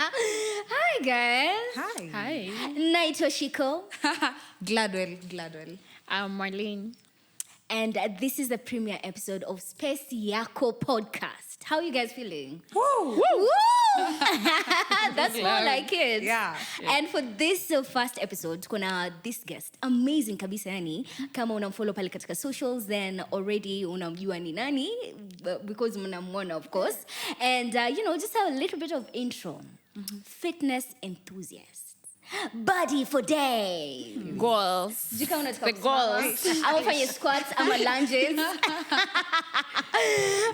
Hi guys. Hi. Naitwa Shiko. Gladwell. I'm Merlyne. And this is the premiere episode of Space Yako Podcast. How are you guys feeling? Woo! Woo! That's more like it. Yeah. And for this first episode, kuna this guest, amazing kabisa yani. Kama unamfollow pale katika socials, then already unamjua ni nani, because mnamwona of course. And just a little bit of intro. Fitness enthusiast. Body for days. Goals. The goals. I'm fanya squats, I'm a lunges.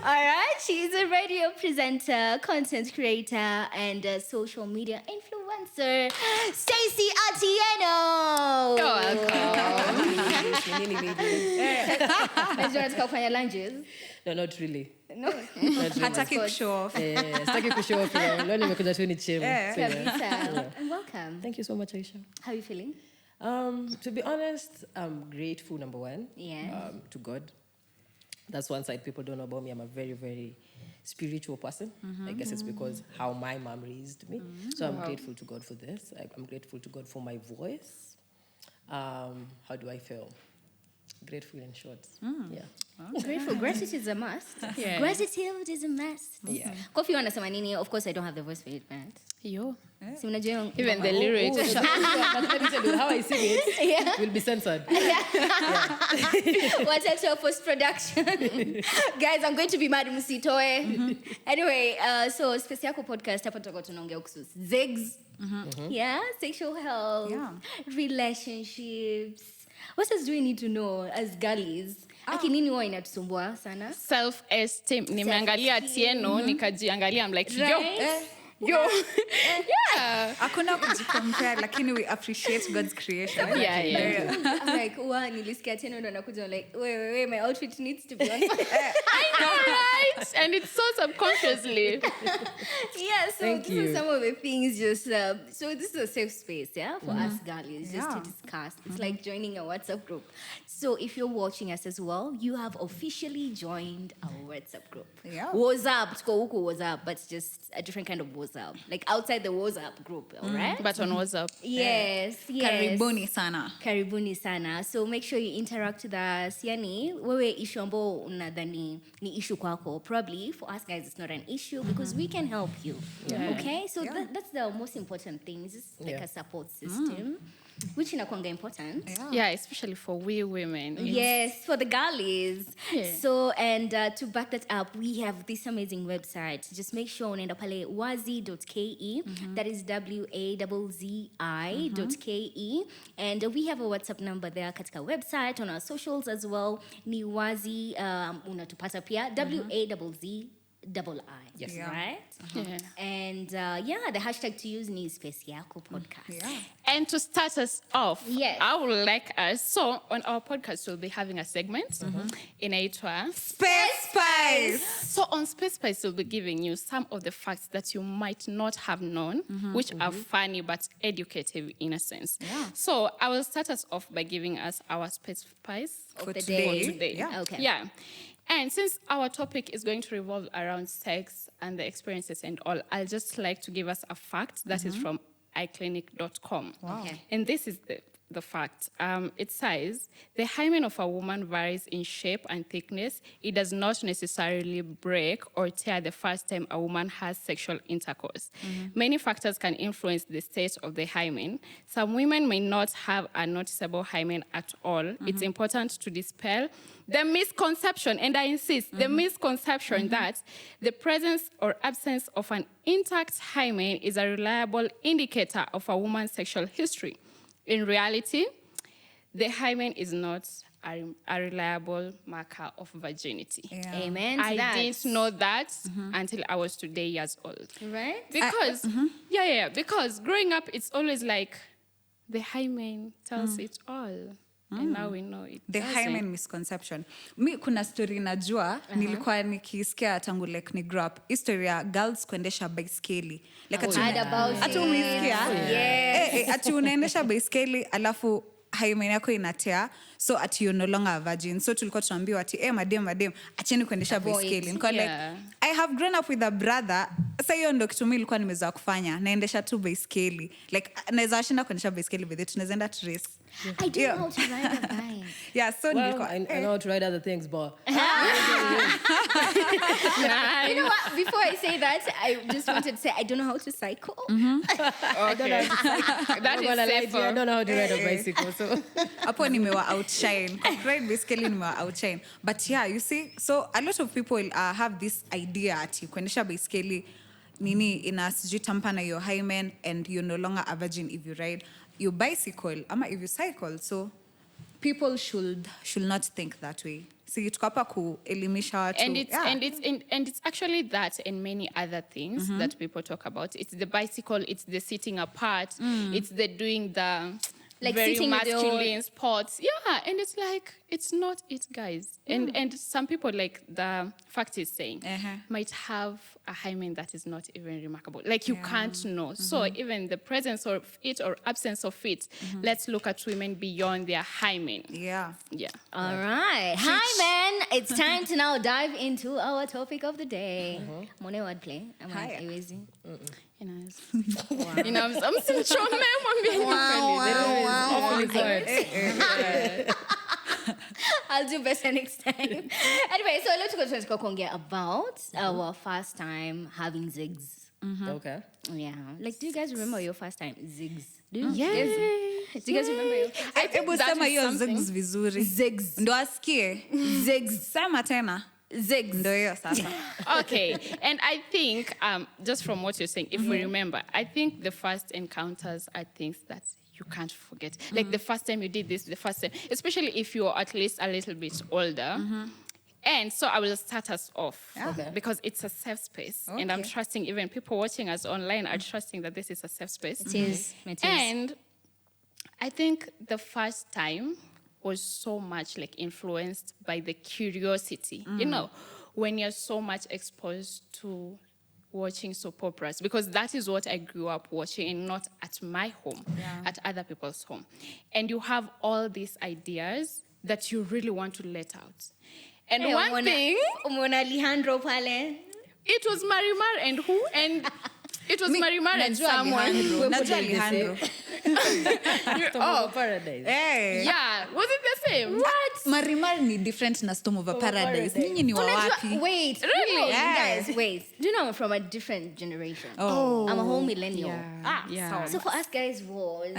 All right, she's a radio presenter, content creator, and a social media influencer. Stacey Atieno. Welcome. Do you want to fanya lunges? No, not really. No. Hataki kushow off. Sitaki kushow off. Leo nimekuja tu ni gym. And welcome. Thank you so much, Aisha. How are you feeling? To be honest, I'm grateful, number one. Yeah. To God. That's one side people don't know about me. I'm a very, very spiritual person. I guess it's because how my mom raised me. So I'm grateful to God for this. I'm grateful to God for my voice. How do I feel? Grateful in short. Yeah. Okay. Grateful. Gratitude is a must. Yeah. Gratitude is a must. Yeah. Kofi wanasema nini? Of course, I don't have the voice for it, man. Yo. Si unajua Even the lyrics. But let me tell you, how I sing it will be censored. What's extra post-production? Guys, I'm going to be mad msitoe. Anyway, so Space Yako Podcast, hapa tutakuwa tunaongea kuhusu zigs. Yeah, sexual health, relationships. What else do we need to know as girlies? Aki nini huwa inatusumbua sana? Self-esteem. Nimeangalia Atieno, nikajiangalia. I'm like, Right? yo. Yeah. Hakuna kujicompare, lakini we appreciate God's creation. Yeah. I'm like, nilisikia tena ndo nakuja, I'm like, wait, my outfit needs to be on. I know, right? And it's so subconsciously. Yeah, so Thank this you. is some of the things so this is a safe space, for us girlies, just to discuss. It's like joining a WhatsApp group. So if you're watching us as well, you have officially joined our WhatsApp group. Yeah. WhatsApp, tuko huko WhatsApp, but it's just a different kind of WhatsApp. Like outside the WhatsApp group, all right? But on WhatsApp. Yes. Karibuni sana. Karibuni sana. So make sure you interact with us. Yani, wewe issue ambao unadhani ni issue kwako. Probably for us guys it's not an issue because we can help you. Yeah. Okay? So that's the most important thing. It's just like a support system. Which inakuanga important. Yeah, especially for we women. Yes, for the girlies. Yeah. So, and to back that up, we have this amazing website. Just make sure unaenda pale wazzii.ke. That is WAZZI.ke. And we have a WhatsApp number there katika website, on our socials as well. Ni Wazzii, unatupata pia. WAZZI. Yes. Right? Yeah. And the hashtag to use is Space Yako Podcast. Yeah. And to start us off, Yes. I would like us. So on our podcast, we'll be having a segment in Aitwa. Space Spice. So on Space Spice, we'll be giving you some of the facts that you might not have known, which are funny but educative in a sense. Yeah. So I will start us off by giving us our Space Spice For today. today. Yeah. Okay. Yeah. And since our topic is going to revolve around sex and the experiences and all, I'll just like to give us a fact that is from iClinic.com. Wow. Okay. And this is the fact. It says, the hymen of a woman varies in shape and thickness. It does not necessarily break or tear the first time a woman has sexual intercourse. Many factors can influence the state of the hymen. Some women may not have a noticeable hymen at all. It's important to dispel the misconception, and I insist, the misconception that the presence or absence of an intact hymen is a reliable indicator of a woman's sexual history. In reality, the hymen is not a reliable marker of virginity. Yeah. Amen to I that. didn't know that until I was today years old. Right? Because, because growing up, it's always like the hymen tells it all. And now we know it. The hymen misconception. Mi kuna story najua, nilikuwa nikisikia tangu like ni grow up. History ya girls kuendesha baiskeli. Like Heard about atu it. umesikia? Yes. Ati unaendesha baiskeli alafu hymen yako inatea, so ati you're no longer a virgin. So tulikuwa tunaambiwa ati madem acheni kuendesha baiskeli. Niko like I have grown up with a brother. Sasa hiyo ndio kitu mimi nilikuwa nimezoea kufanya. Naendesha tu baiskeli. Like naweza shinda kuendesha baiskeli with it. Tunaweza enda to race. I don't know how to ride a bike. Yeah, so well, I know how to ride other things, but You know what? Before I say that, I just wanted to say I don't know how to cycle. Okay. That is safer. I don't know how to ride a bicycle, so hapo nimewa outshine. Ride baiskeli nimewa outshine. But yeah, you see, so a lot of people have this idea ati kuendesha baiskeli nini ina sijui tampa na your hymen and you're no longer a virgin if you ride your bicycle ama if you cycle. So people should not think that way. So tuko hapa kuelimisha watu. And it's actually that and many other things that people talk about. It's the bicycle, it's the sitting apart, it's the doing the like very masculine sports. Yeah, and it's like it's not it, guys. And some people, like the fact is saying, might have a hymen that is not even remarkable. Like you can't know. So even the presence of it or absence of it, let's look at women beyond their hymen. Yeah. All right. Hymen, it's time to now dive into our topic of the day. Mone wordplay. Hi. I'm sinchome I'll do better next time. Anyway, so let's go to Kongia about our first time having zigs. okay. Yeah. Like, do you guys remember your first time zigs? Do you? Yes. Do you guys remember your I think that Sema is hiyo something. zigs vizuri. zigs? Ndo asikie. Zigs. Sema tena. Zigs. Ndo hiyo sasa. Okay, and I think just from what you're saying, if we remember, I think the first encounters are things that you can't forget. Like the first time you did this, the first time, especially if you're at least a little bit older. And so I will start us off because it's a safe space. And I'm trusting even people watching us online are trusting that this is a safe space. It is. And I think the first time was so much like influenced by the curiosity. You know, when you're so much exposed to watching soap operas, because that is what I grew up watching, and not at my home, at other people's home. And you have all these ideas that you really want to let out. And one thing, Umona Alejandro pale. it was Marimar and who? And it was Marimar and someone. Najua Alejandro. Oh, Paradise. Hey. Yeah, was it the same? What? Marimar ni different na Storm of a Paradise. Nyinyi ni wa wapi? Wait. Really? No, Yeah. guys, wait. Do you know I'm from a different generation? Oh. I'm a whole millennial. Yeah. So for us guys was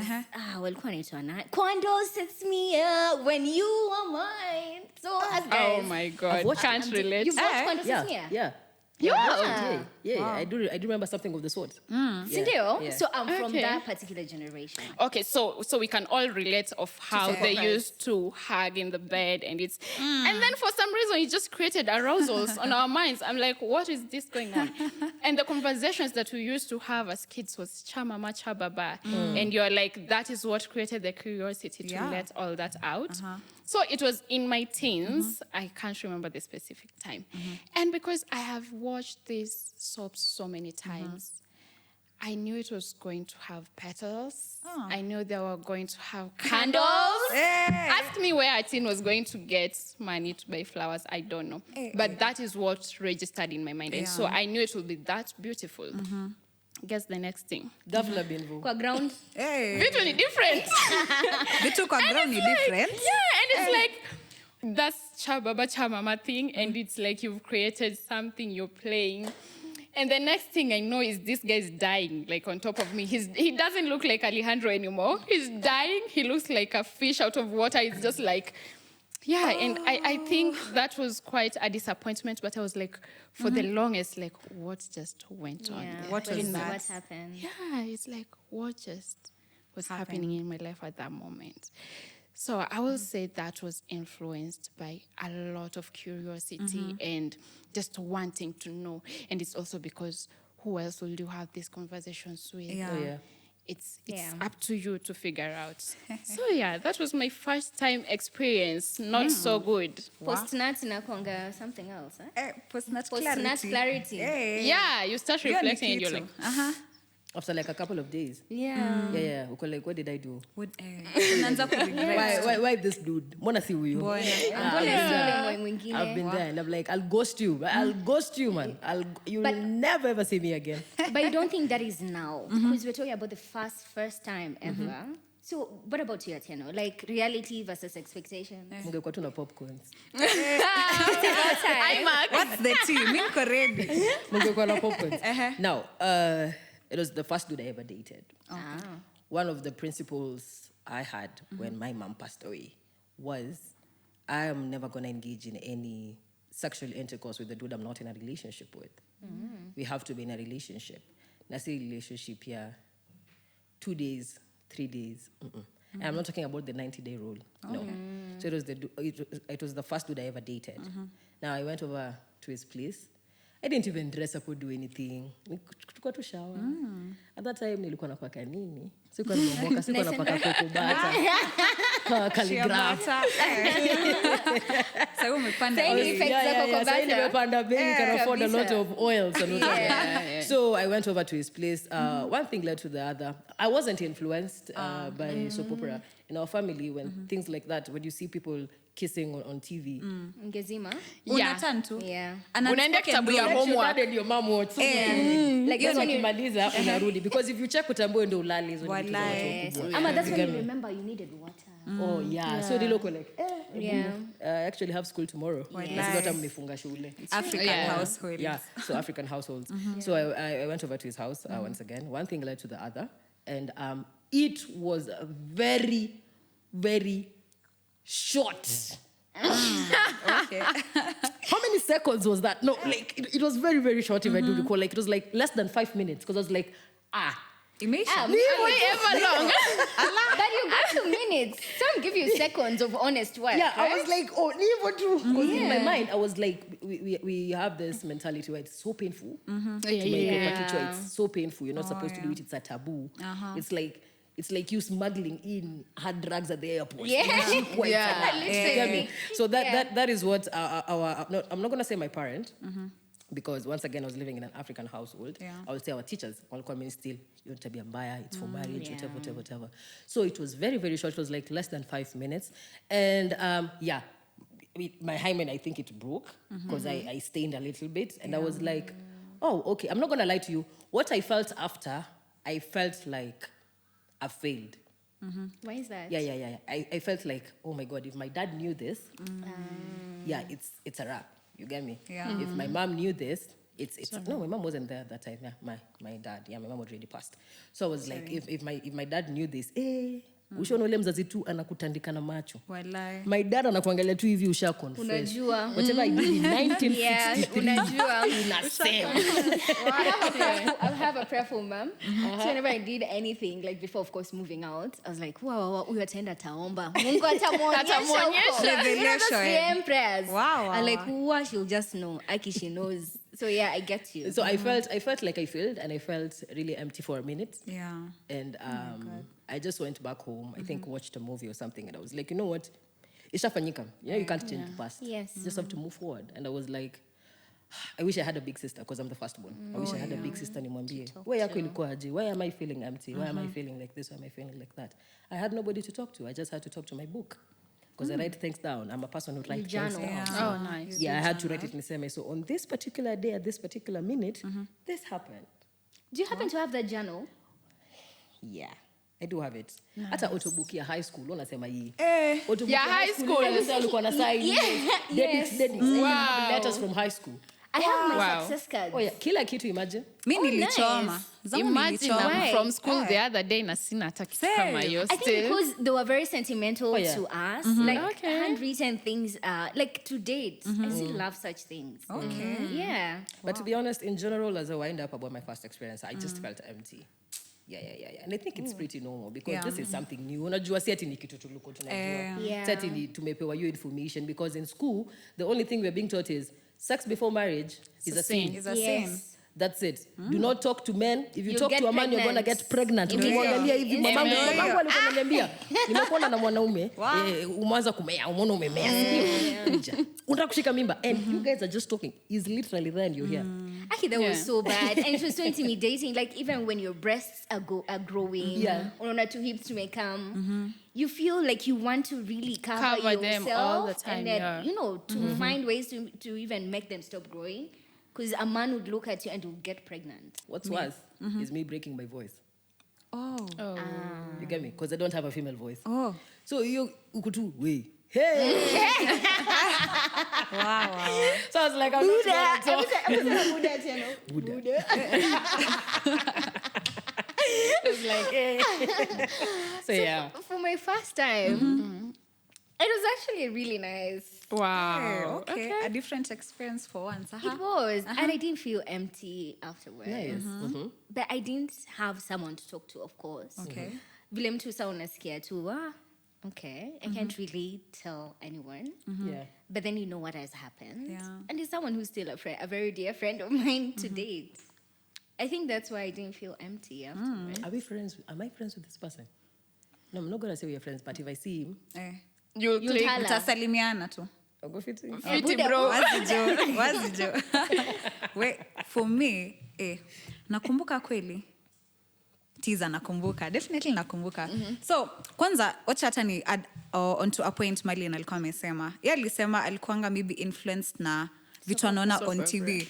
walikuwa naitwa na Quando sets me up when you are mine. So us guys. Oh my God, watched can't relate. You've watched Quando sets me up? Yeah. Yeah. I do remember something of the sort. Sindio? Yeah. So I'm from Okay. that particular generation. Okay, so we can all relate of how they used to hug in the bed, and it's and then for some reason it just created arousals on our minds. I'm like, what is this going on? And the conversations that we used to have as kids was cha mama cha baba, and you're like, that is what created the curiosity to let all that out. So it was in my teens. I can't remember the specific time, and because I have watched these soaps so many times. I knew it was going to have petals. I knew they were going to have candles. Hey. Ask me where Atin was going to get money to buy flowers. I don't know. But that is what registered in my mind. And so I knew it would be that beautiful. Guess the next thing. Gavla Binvu. Kwa ground. Hey. Vitu ni different. Vitu kwa ground ni different. Yeah, and it's like, that's cha baba cha mama thing. And it's like you've created something, you're playing. And the next thing I know is this guy's dying, like on top of me. He doesn't look like Alejandro anymore. He's dying. He looks like a fish out of water. It's just like, yeah. And I think that was quite a disappointment. But I was like, for the longest, like, what just went on? Yeah. What was that? What happened? Yeah, it's like, what just was happening in my life at that moment? So I will say that was influenced by a lot of curiosity and just wanting to know. And it's also because who else will you have these conversations with? Yeah. Oh, yeah. It's up to you to figure out. So yeah, that was my first time experience. Not so good. Post-nat inakuanga something else, eh? Post-nat Post-nat clarity. Hey. Yeah, you start Hiyo ni reflecting and you're kitu. like, After like a couple of days. Yeah. Yeah. Uko like, what did I do? Unaanza kuregret. Why this dude? Mbona si huyu? Mbona yule mwingine? I've been there and I'm like, I'll ghost you. I'll ghost you, man. You will never ever see me again. But you don't think that is now? Because we're talking about the first time ever. So what about you, Atieno? Like reality versus expectation? Mungekuwa tu na popcorns. What's the tea? Niko ready. Mungekuwa na popcorns. Now, it was the first dude I ever dated. One of the principles I had when my mom passed away was I am never going to engage in any sexual intercourse with a dude I'm not in a relationship with. We have to be in a relationship. Nasi relationship here, 2 days, 3 days. And I'm not talking about the 90-day rule. No. So it was the first dude I ever dated. Now I went over to his place. I didn't even dress up or do anything. Tuko tu shower. At that time nilikuwa napaka nini? Sikuwa nimeomoka, sikuwa napaka cocoa butter. Calligraph. Sasa umepanda nimepanda bei, you can afford a lot of oils and whatever. So I went over to his place. One thing led to the other. I wasn't influenced by soap opera. In our family, when things like that, when you see people kissing on TV. Ngezima? Unatan tu. Yeah. Unaenda kitabu ya homework. And your mom watch. Like that's when you ukimaliza unarudi because if you check utambue ndio ulali hizo vitu za watu kubwa. Ama that's when you remember you needed water. Oh yeah. So they look like Yeah. I actually have school tomorrow. This is what I'm mefunga shule. African household. Yeah, so African households. So I went over to his house once again. One thing led to the other. And it was a very, very short. Okay. How many seconds was that? No, like it was very, very short if I do recall. Like it was like less than 5 minutes because I was like, Imagine. Ever long. But you got 2 minutes. Some give you seconds of honest work. yeah, right? I was like, oh, never true. Because in my mind, I was like, we have this mentality where it's so painful. It's so painful. You're not supposed to do it. It's a taboo. It's like you smuggling in hard drugs at the airport. Literally. So that is what no, I'm not going to say my parent. Because once again, I was living in an African household. I would say our teachers, walikuwa still, you want to be mbaya, it's for marriage, whatever. So it was very, very short. It was like less than 5 minutes. And my hymen, I think it broke because I stained a little bit. And I was like, oh, okay. I'm not going to lie to you. What I felt after, I felt like I failed. Why is that? Yeah. I felt like, oh my God, if my dad knew this, it's a wrap. You get me? Yeah. If my mom knew this, it's no, my mom wasn't there at that time. Yeah, my dad. Yeah, my mom already passed. So I was like, if my dad knew this, ushaona ule mzazi tu anakutandika na macho. Walai. My dad anakuangalia tu hivi usha confess. Unajua. Whatever I did in 1963. Unajua. Unasema. I'll have a prayer for mom. So whenever I did anything, like before, of course, moving out, I was like, wow, huyu ataenda taomba. Mungu atamuonyesha huko. You know those DM prayers. Wow. And like, wow, she'll just know. Aki, she knows. So yeah, I get you. So I felt like I failed and I felt really empty for a minute. Yeah. And I just went back home, I think watched a movie or something, and I was like, you know what? Ishafanyika. You know, you can't change the past. Yes. You just have to move forward. And I was like, I wish I had a big sister because I'm the firstborn. I wish I had a big sister nimwambie. Why yako ilikuwa aje? Why am I feeling empty? Why am I feeling like this? Why am I feeling like that? I had nobody to talk to. I just had to talk to my book. Because I write things down. I'm a person who writes things down. Yeah. Oh, nice. Yeah, I had to write it in Niseme. So on this particular day, at this particular minute, this happened. Do you happen to have that journal? Yeah. I do have it. Hata autobook ya high school, unasema hii. Autobook Ya high school. Ulikuwa na sign. Yes. Wow. Letters from high school. I have my Wow. success cards. Oh yeah, kila kitu imagine. Mimi nilichoma. Imagine I'm from school the other day na sina hata kitu kama hiyo I think still. because they were very sentimental to us, like handwritten things, like to date. I still love such things. Okay. Yeah. But to be honest, in general, as I wind up about my first experience, I just felt empty. Yeah. And I think it's pretty normal because this is something new. Unajua si ati ni kitu tulikuwa tunajua. Si ati ni tumepewa you information because in school, the only thing we're being taught is sex before marriage is a sin. It's a sin. That's it. Do not talk to men. If you You'll talk get to a man, you're going to get pregnant. Ukimwangalia hivi mamangu alikuwa ananiambia, nimekuona na mwanaume, umeanza kumea, umeona umemea. Unataka kushika mimba and you guys are just talking. He's literally there and you're here. Actually, that was so bad. And it was so intimidating. Like, even when your breasts are growing, or two hips to make come, you feel like you want to really cover yourself. Them all the time, and then, to find ways to even make them stop growing. Because a man would look at you and would get pregnant. What's worse is me breaking my voice. Oh. You get me? Because I don't have a female voice. Oh. So you ukutu, we. Hey! Wow. So I was like, I'm not going to talk. Buddha. It was like, hey. So yeah. For my first time, it was actually really nice. Wow. Okay. A different experience for once. It was. And I didn't feel empty afterwards. Nice. But I didn't have someone to talk to, of course. Okay. Vile mtu sa unasikia tu, okay, I can't really tell anyone. Yeah. But then you know what has happened. Yeah. And he's someone who's still a very dear friend of mine to date. I think that's why I didn't feel empty afterwards. Are we friends? Am I friends with this person? No, I'm not going to say we're friends, but if I see him, You'll You'll click. tell her. Utasalimiana tu. I'll go fit in. Fiti, bro. Wazijo. Wait, for me, nakumbuka kweli. Tiza nakumbuka. Definitely nakumbuka. So, kwanza, wacha hata ni add onto a point Merlyne alikuwa amesema. Yeye alisema alikuanga maybe influenced na vitu anaona on TV.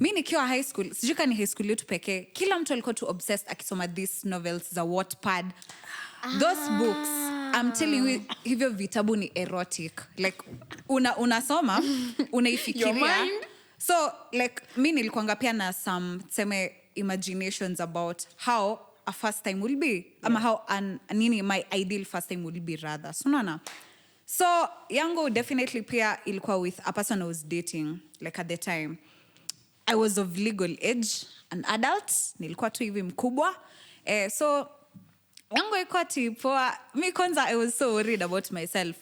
Mi nikiwa high school, sijui kama ni high school yetu pekee, kila mtu alikuwa tu obsessed akisoma these novels za Wattpad. Those books, I'm telling you, hivyo vitabu ni erotic. Like, unasoma, unaifikiria. So, like, mi nilikuanga pia na some, seme, imaginations about how a first time will be. Ama how my ideal first time will be rather. So, unaona? So, yangu definitely pia ilikuwa with a person I was dating, like at the time. I was of legal age, an adult, nilikuwa tu hivi mkubwa. So, yangu ikuwa tipoa, mi kwanza I was so worried about myself.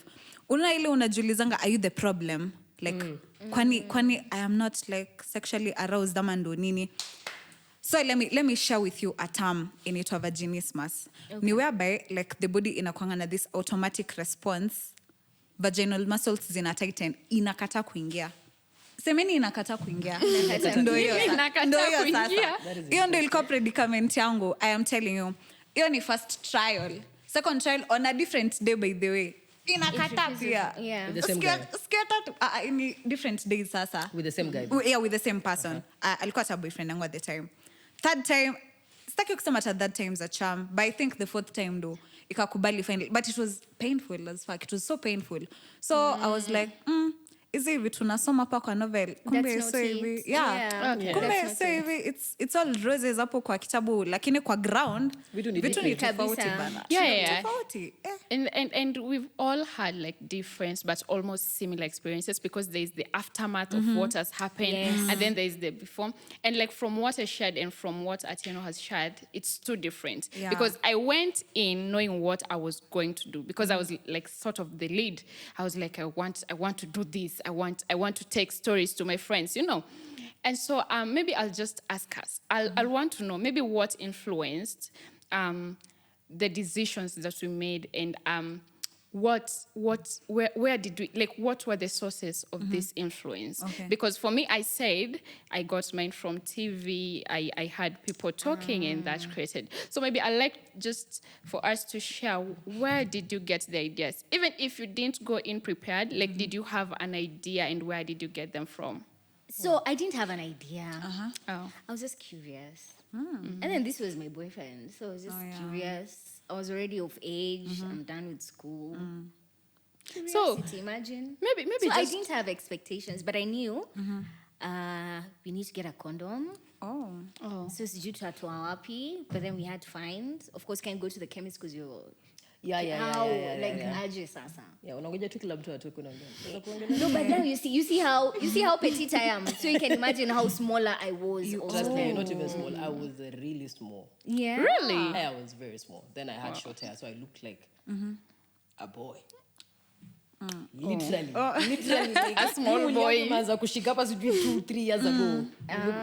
Ile unajulizanga, are you the problem? Like, kwani I am not like sexually aroused ama ndo nini? So let me share with you a term inaitwa vaginismus. Okay. Ni whereby like the body inakuanga na this automatic response, vaginal muscles zina tighten, inakata kuingia. Semeni inakata kuingia. Ndio hiyo. Kuingia. Hiyo ndio ilikuwa predicament yangu. I am telling you. Hiyo ni first trial. Second trial on a different day by the way. Inakata pia. Yeah. With the same guy. In different days sasa. With the same guy. Yeah, with the same person. Alikuwa ta boyfriend yangu at the time. Third time, sitaki kusema at that time za charm, but I think the fourth time do ikakubali finally. But it was painful as fuck. It was so painful. So I was like, is it vitu nasoma pa kwa novel? Kumbe so hivi. Yeah. Okay. Kumbe so hivi it's all roses hapo kwa kitabu lakini kwa ground vitu ni tofauti bana. Yeah. Tofauti. And we've all had like different but almost similar experiences because there's the aftermath of what has happened and then there's the before. And like from what I shared and from what Atieno has shared, it's too different. Yeah. Because I went in knowing what I was going to do because I was like sort of the lead. I was like, I want to do this. I want to take stories to my friends, you know. And so maybe I'll just ask us. I'll want to know maybe what influenced the decisions that we made and where did we, like, what were the sources of this influence? Okay. Because for me, I said I got mine from TV. I had people talking and that created. So maybe I'd like just for us to share, where did you get the ideas? Even if you didn't go in prepared, like, did you have an idea and where did you get them from? So I didn't have an idea. Oh. I was just curious. And then this was my boyfriend. So I was just curious. I was already of age. I'm done with school. Curiosity, imagine. Maybe so just... I didn't have expectations, but I knew we need to get a condom. Oh. So sijui tutatoa wapi, but then we had to find. Of course, can't go to the chemist because you're... Yeah. aje sasa. Yeah, unangoja tu kila mtu atoke kuongea. No, but now you see how petite I am. So you can imagine how smaller I was. Trust me, you're not even small. I was really small. Yeah. Really? I was very small. Then I had short hair, so I looked like a boy. Literally. Literally. Like, A small huyu boy. young man's kushika hapa sijui 2-3 years ago.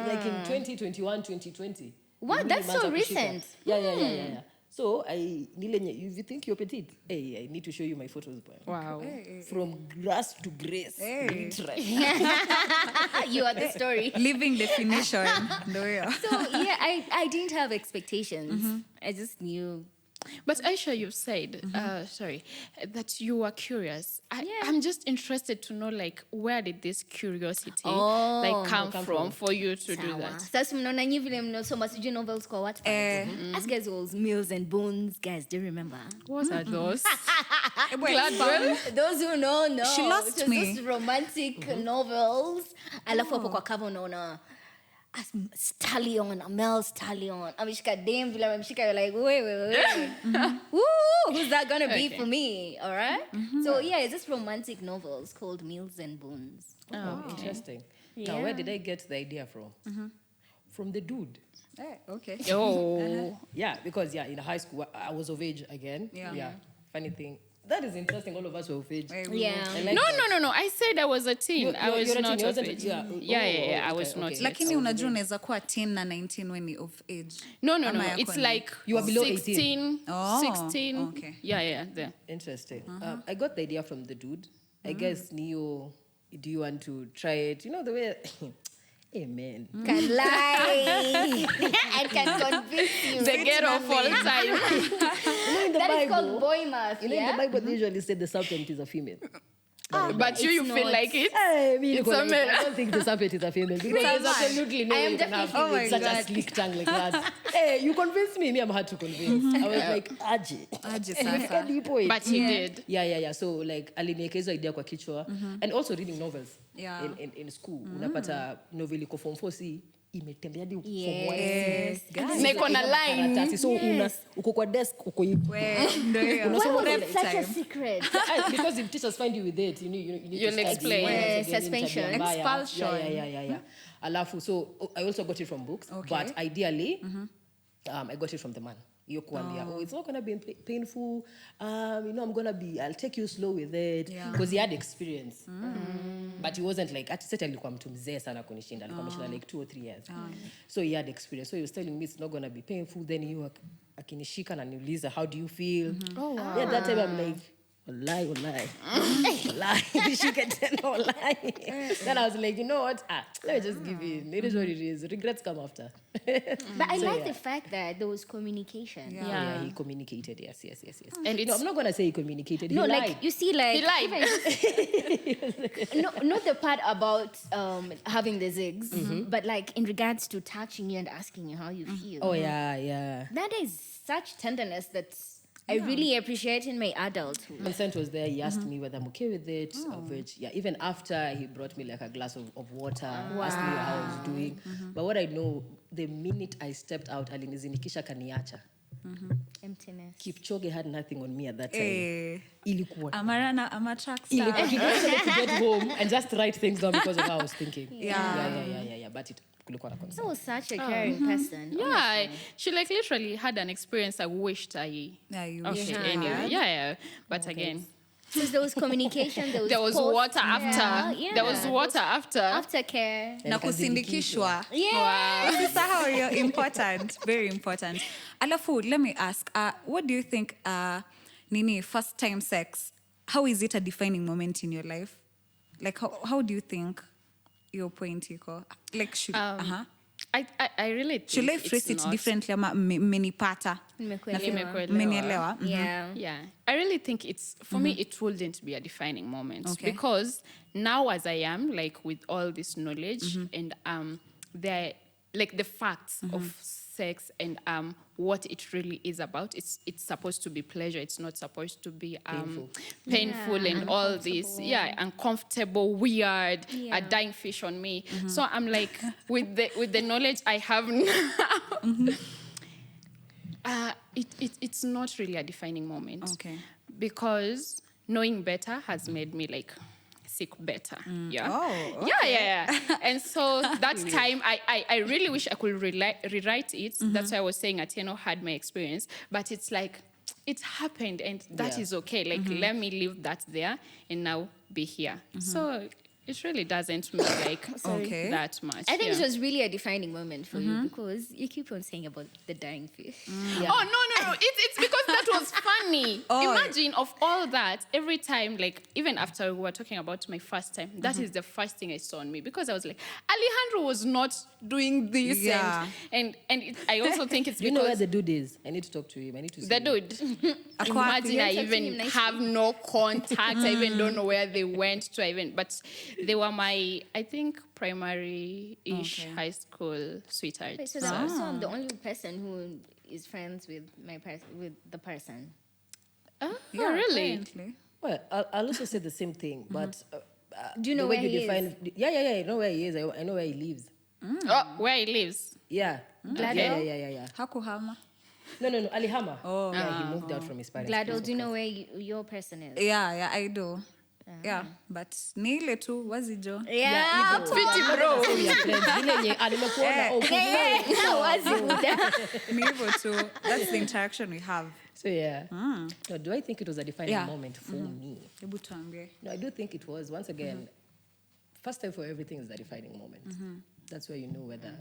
Like in 2021, 2020. What? Huyu That's man's so kushika. recent. Yeah. So if you think you're petite, hey, I need to show you my photos, boy. Wow. From grass to grace. Literally. You are the story. Living definition. Ndio hiyo. So yeah, I didn't have expectations. I just knew. But Aisha, you've said, that you were curious. I'm just interested to know, like, where did this curiosity come from for you to do that? Sasa mnaona nyi vile mnasoma sijui novels kwa Wattpad. As guys was Meals and Bones. Guys, do you remember? What are those? Gladwell. Those who know. She lost It was me. those romantic novels. Alafu hapo kwa cover unaona a male stallion. Ameshika dem vile ameshika, you're like, wait. Woo, who's that gonna be for me? All right? So yeah, it's just romantic novels called Meals and Bones. Oh, interesting. Yeah. Now, where did I get the idea from? From the dude. Okay. Oh. Yeah, because in high school, I was of age again. Yeah. Funny thing. That is interesting. All of us were of age. Yeah. I like No. that. I said I was a teen. I was You're a not teen, of wasn't age. it? Yeah. I Okay, was not. okay. yet. Lakini unajua unaweza kuwa 10 na 19 when you're of age. No. Ama yako It's ni- like You are below 16. 16. Okay. Yeah, there. Interesting. I got the idea from the dude. I guess, Neo, do you want to try it? You know the way... Amen. Can lie. I can convince you. The ghetto of all time. You know in the That is called Bible, boy math, in the Bible, they usually say the serpent is a female. But you It's feel not. like it. I mean, It's a male. I don't think the serpent is a female. Because there's absolutely no I way am you can have definitely with such a God. slick tongue like that. Hey, you convinced me. Me, I'm hard to convince. I was like, Aje. Sasa. But you did. Yeah. So like aliniweka hizo idea kwa kichwa. And also reading novels Yeah. in school. Unapata novel iko form 4C imetembea hadi form 1C. Yes. Guys. Na iko na line. Karatasi. So uko kwa desk uko hivi. Ndio hiyo. Why was Prep it such a time. secret? Because if teachers find you with it, you need You'll to study. explain. Once again, Suspension. tabia mbaya. Expulsion. Yeah. Alafu, so I also got it from books, Okay. but ideally, I got it from the man. Hiyo kuambia, it's not gonna be painful. I'm gonna I'll take you slow with it, because he had experience. But he wasn't like, ati sasa alikuwa mtu mzee sana kunishinda, alikuwa ameshinda like 2 or 3 years. So he had experience. So he was telling me it's not gonna be painful. Then he akinishika na niuliza, how do you feel? Oh wow. Yeah, that time I'm like, Wallahi. Nishike tena wallahi. Then I was like, you know what? Let me just give in. It is what it is. Regrets come after. But I like the fact that there was communication. Yeah, he communicated. Yes. And No, I'm not gonna say he communicated. No, he like lied. you see, like He lied. not the part about having the zigs, but like in regards to touching you and asking you how you feel. Oh yeah. That is such tenderness that I really appreciate in my adulthood. Consent was there. He asked me whether I'm okay with it. Of which, even after he brought me like a glass of water, asked me how I was doing. But what I know, the minute I stepped out, alinizinikisha kaniacha. Emptiness. Kipchoge had nothing on me at that time. Ilikuwa. I'm a track star. Ilikuwa to get home and just write things down because of how I was thinking. Yeah. But it kulikuwa na consent. So such a caring person. Yeah, she like literally had an experience I wished I... Yeah, you Okay, had. anyway. Yeah. But again... Since there was communication, there was water after. Yeah. There was water after. Aftercare. Na kusindikishwa. Yeah. Usisahau, you're important. Very important. Alafu, let me ask, what do you think, first time sex, how is it a defining moment in your life? Like, how do you think your point iko? Like, should, I really think should I phrase it not. differently? Menipata. Mmenielewa? Yeah. I really think it's, for me, it wouldn't be a defining moment. Okay. Because now as I am, like with all this knowledge and like the facts of sex and what it really is about, it's supposed to be pleasure. It's not supposed to be painful and all this. Yeah, uncomfortable, weird, a dying fish on me. So I'm like, with the knowledge I have now, it's not really a defining moment. Okay. Because knowing better has made me like seek better. Yeah. Oh, Yeah. And so that time, I really wish I could rewrite it. That's why I was saying Atieno had my experience. But it's like, it happened and that Yeah. is okay. Like, let me leave that there and now be here. So it really doesn't mean like Okay. that much. I think yeah. it was really a defining moment for you because you keep on saying about the dying fish. Yeah. Oh, no. It's because that was funny. Oh. Imagine of all that, every time, like, even after we were talking about my first time, that is the first thing I saw on me because I was like, Alejandro was not doing this. Yeah. And I also think it's Do you know where because the dude is? I need to talk to him. I need to see the him. dude. Imagine I Talk to even him nicely. have no contact. I even don't know where they went to. But they were my, I think, primary-ish Okay. high school sweethearts. Wait, so I'm the only person who is friends with with the person. Oh, Yeah, really? apparently. Well, I'll also say the same thing, but Do you know the way where you he is? define, Yeah, I know where he is. I know where he lives. Oh, where he lives. Yeah. Gladwell? Yeah. Hakuhama. No, Alihama. Oh. Yeah, he moved out from his parents. Gladwell, do you know where your person is? Yeah, I do. Yeah, but ni ile tu wazijo. Yeah, Fiti, bro. So we are friends. Ile yenye, nimekuona, oh, Ni hivyo tu. That's the interaction we have. So yeah. No, do I think it was a defining Yeah. moment for me? Hebu tuambie. No, I do think it was. Once again, first time for everything is a defining moment. That's where you know whether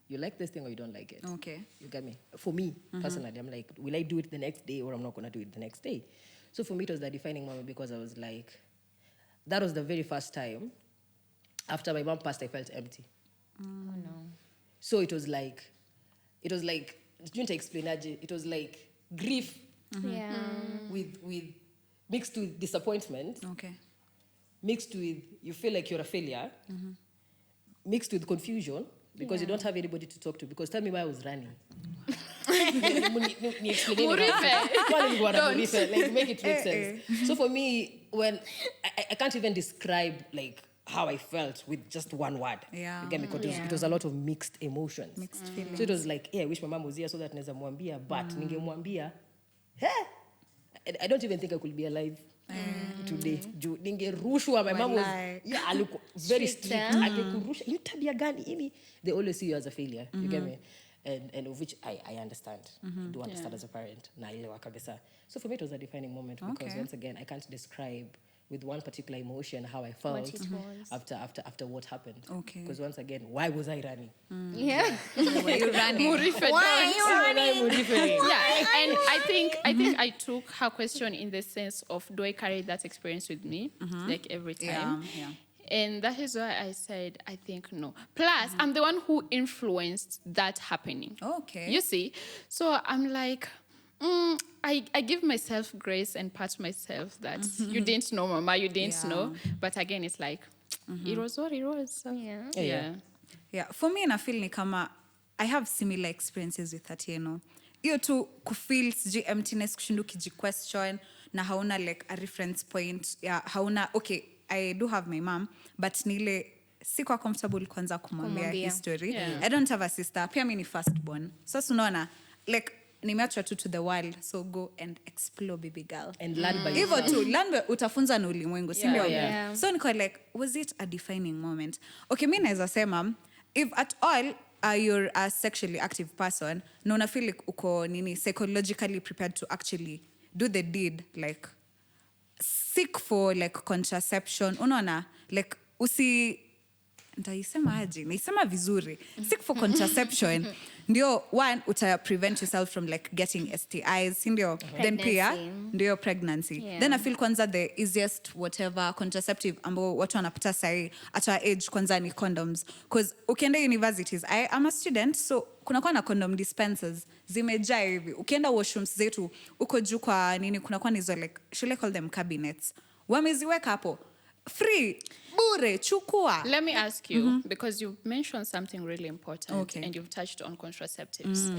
you like this thing or you don't like it. Okay. You get me? For me, personally, I'm like, will I do it the next day or I'm not going to do it the next day? So for me, it was the defining moment because I was like, that was the very first time. After my mom passed, I felt empty. Oh no. So it was like, didn't explain it was like grief Yeah. with mixed with disappointment, Okay. mixed with you feel like you're a failure, mixed with confusion because you don't have anybody to talk to. Because tell me why I was running. Like make it make sense. So for me, when I can't even describe like how I felt with just one word. Yeah. You get me? Because it was a lot of mixed emotions. Mixed feelings. So it was like, I wish my mom was here so that naweza mwambia, but ningemwambia, I don't even think I could be alive today. Ningerushwa, my mom was very strict. Akikurusha, "Hii tabia gani hii?" They always see you as a failure. You get me? And of which I understand. I do understand as a parent. Naelewa kabisa. So for me, it was a defining moment because once again, I can't describe with one particular emotion how I felt What it was. after what happened. Okay. Because once again, why was I running? Yeah. Why you running? Why are you running? Yeah, and I think I took her question in the sense of, do I carry that experience with me like every time? Yeah. And that is why I said, I think no. Plus, I'm the one who influenced that happening. Okay. You see? So I'm like, I give myself grace and pat myself that you didn't know, Mama, you didn't know. But again, it's like, it was what it was. So, Yeah. Yeah, for me na feel ni kama I have similar experiences with Atieno. Hiyo tu kufeel sijui emptiness, kushindu question na hauna like a reference point. Yeah, hauna, okay, I do have my mom, but nile sikuwa comfortable kwanza kumwambia history. Yeah. I don't have a sister. Pia mi ni firstborn. So unaona, like nimeachwa tu to the world, so go and explore, baby girl. And learn by Hivyo yourself. tu, learn utafunza na ulimwengu, si ndio? Yeah. So niko like, was it a defining moment? Okay, mi naweza sema, if at all you're a sexually active person, na una feel like uko psychologically prepared to actually do the deed, like seek for like contraception, unaona, like nitaisema aje, naisema vizuri, seek for contraception, ndio one uta prevent yourself from like getting STIs, si ndio? Then pia ndio pregnancy. Yeah. Then I feel kwanza the easiest whatever contraceptive ambao watu wanapata sahi at our age kwanza ni condoms, because ukienda universities, I am a student, so kunakuwa na condom dispensers zimejaa hivi. Ukienda washrooms zetu uko juu kwa nini kunakuwa nizo like, should I call them cabinets, wameziweka hapo free, bure, chukua. Let me ask you, because you've mentioned something really important, Okay. and you've touched on contraceptives.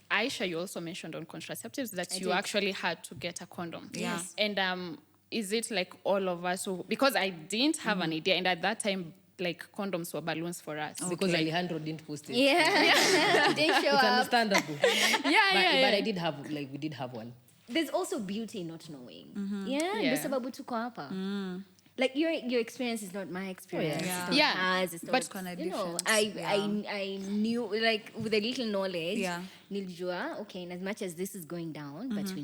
Aisha, you also mentioned on contraceptives that you actually had to get a condom. Yes. And is it like all of us? Because I didn't have an idea, and at that time, like condoms were balloons for us. Because Alejandro didn't post it. Yeah. Didn't show It's up. understandable. Yeah, But I did have, like, we did have one. There's also beauty in not knowing. Yeah. Yeah. Ndio sababu tuko hapa. like your experience is not my experience. yeah. It's not Yeah. hers, it's not, But kinda you know, different. I knew, like, with a little knowledge, Yeah. nilijua, okay, and as much as this is going down, but we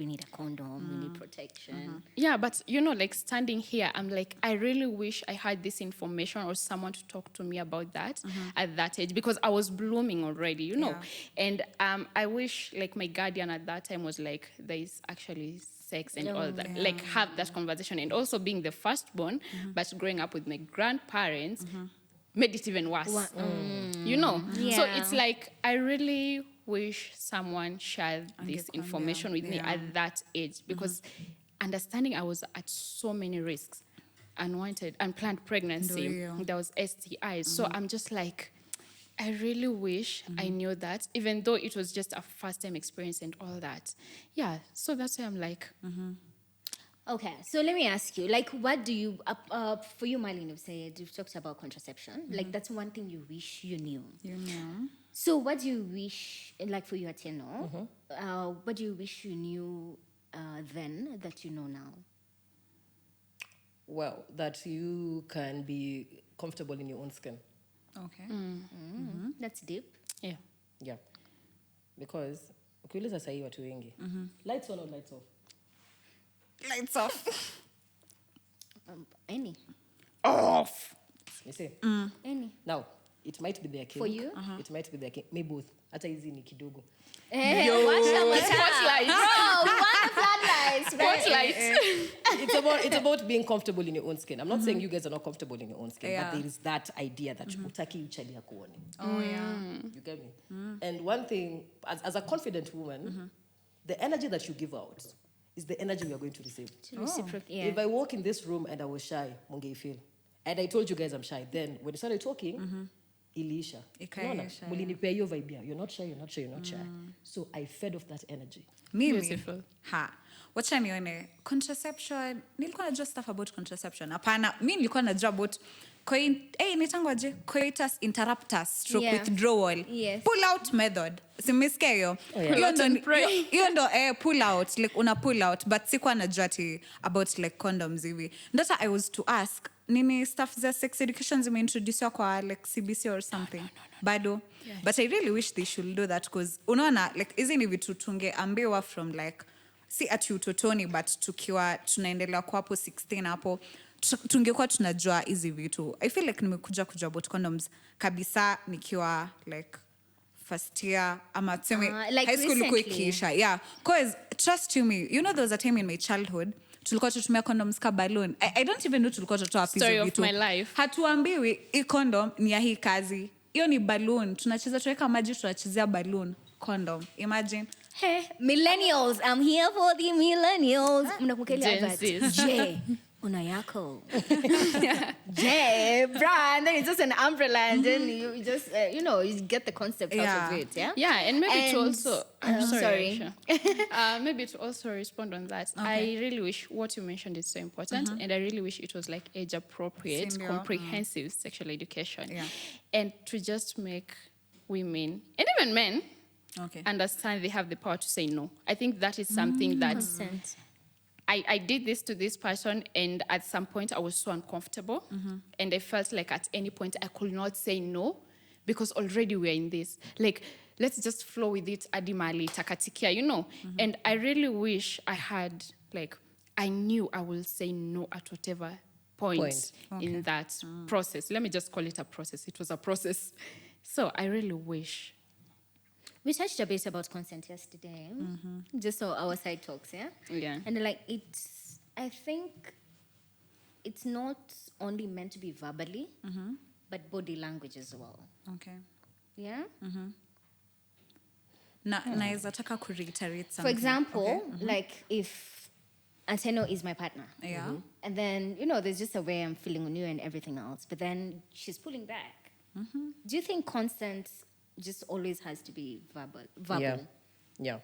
need a condom, we need protection. Yeah, but you know, like standing here, I'm like, I really wish I had this information or someone to talk to me about that at that age, because I was blooming already, you know. And I wish like my guardian at that time was like, there is actually sex and all that, like have that conversation. And also being the firstborn, but growing up with my grandparents made it even worse. You know? So Yeah. it's like, I really wish someone shared this information with me at that age, because understanding I was at so many risks, unwanted, unplanned pregnancy, there was STIs. So I'm just like, I really wish I knew that, even though it was just a first time experience and all that. Yeah, so that's why I'm like, Okay, so let me ask you, like, what do you, for you, Merlyne, you've talked about contraception. Like, that's one thing you wish you knew. So what do you wish, like for you, Atieno, what do you wish you knew then that you know now? Well, that you can be comfortable in your own skin. Okay. That's deep. yeah. Yeah. Because ukiuliza sahi watu wengi. Lights on or lights off? Lights off. Any. Off. You see? Any. Now, it might be their king. For you? It might be their king. Maybe both. Hata hizi ni kidogo. Spotlight. Bro, we want the floodlights. Spotlight. It's about being comfortable in your own skin. I'm not saying you guys are not comfortable in your own skin, Yeah. but there is that idea that utaki uchali akuone. Oh, yeah. You get me? And one thing, as a confident woman, the energy that you give out is the energy we are going to receive. Yeah. If I walk in this room and I was shy, munge feel. And I told you guys I'm shy. Then when you started talking, iliisha. Ikaisha, yeah. Mulinipea hiyo vibe ya, you're not shy, you're not shy, you're not shy. So I fed off that energy. Mimi. Beautiful. Wacha nione contraception. Nilikuwa najua stuff about contraception. Hapana, mimi nilikuwa najua about nitangwaje coitus interruptus stroke Yeah. withdrawal. Yes. Pull out method. Simesikia hiyo. yeah. Hiyo ndo hiyo ndo pull out, like una pull out, but sikuwa najua ati about like condoms hivi. Ndata I was to ask nini stuff za sex education zimeintroduce kwa like CBC or something. No. Bado. Yes. But I really wish they should do that because unaona like hizi ni vitu tungeambiwa from like si ati utotoni but tukiwa tunaendelea kwa hapo 16 hapo tungekuwa tunajua hizi vitu. I feel like nimekuja kujua about condoms kabisa nikiwa like first year ama tuseme like high school recently. ikiisha. Yeah, because trust you me, you know there was a time in my childhood tulikuwa tutumia condoms ka balloon. I don't even know tulikuwa tutoa piece Story of of vitu. my life. Hatuambiwi hii condom ni ya hii kazi. Hiyo ni balloon. Tunacheza tuweka maji tunachezea balloon. Condom. Imagine. Hey, millennials, I'm here for the millennials. Mnakumbuka ile Gen advert? Zs. Je, una yako. Je, bra, and then it's just an umbrella and then you just, you get the concept out of it, yeah? Yeah, and maybe to also... sorry. Aisha. Maybe to also respond on that, I really wish what you mentioned is so important, and I really wish it was like age-appropriate, Senior, comprehensive sexual education. Yeah. And to just make women, and even men, understand they have the power to say no. I think that is something that... Consent. I did this to this person, and at some point I was so uncomfortable, and I felt like at any point I could not say no, because already we're in this. Like, let's just flow with it, adimali, takatikia, And I really wish I had, like, I knew I will say no at whatever point. In that process. Let me just call it a process. It was a process. So I really wish. We touched a bit about consent yesterday, just so our side talks, yeah? Yeah. And like I think it's not only meant to be verbally, but body language as well. Okay. Yeah? Naeza taka reiterate something. For example, like if Atieno is my partner. Yeah. And then, there's just a way I'm feeling on you and everything else. But then she's pulling back. Do you think consent just always has to be verbal? Yeah.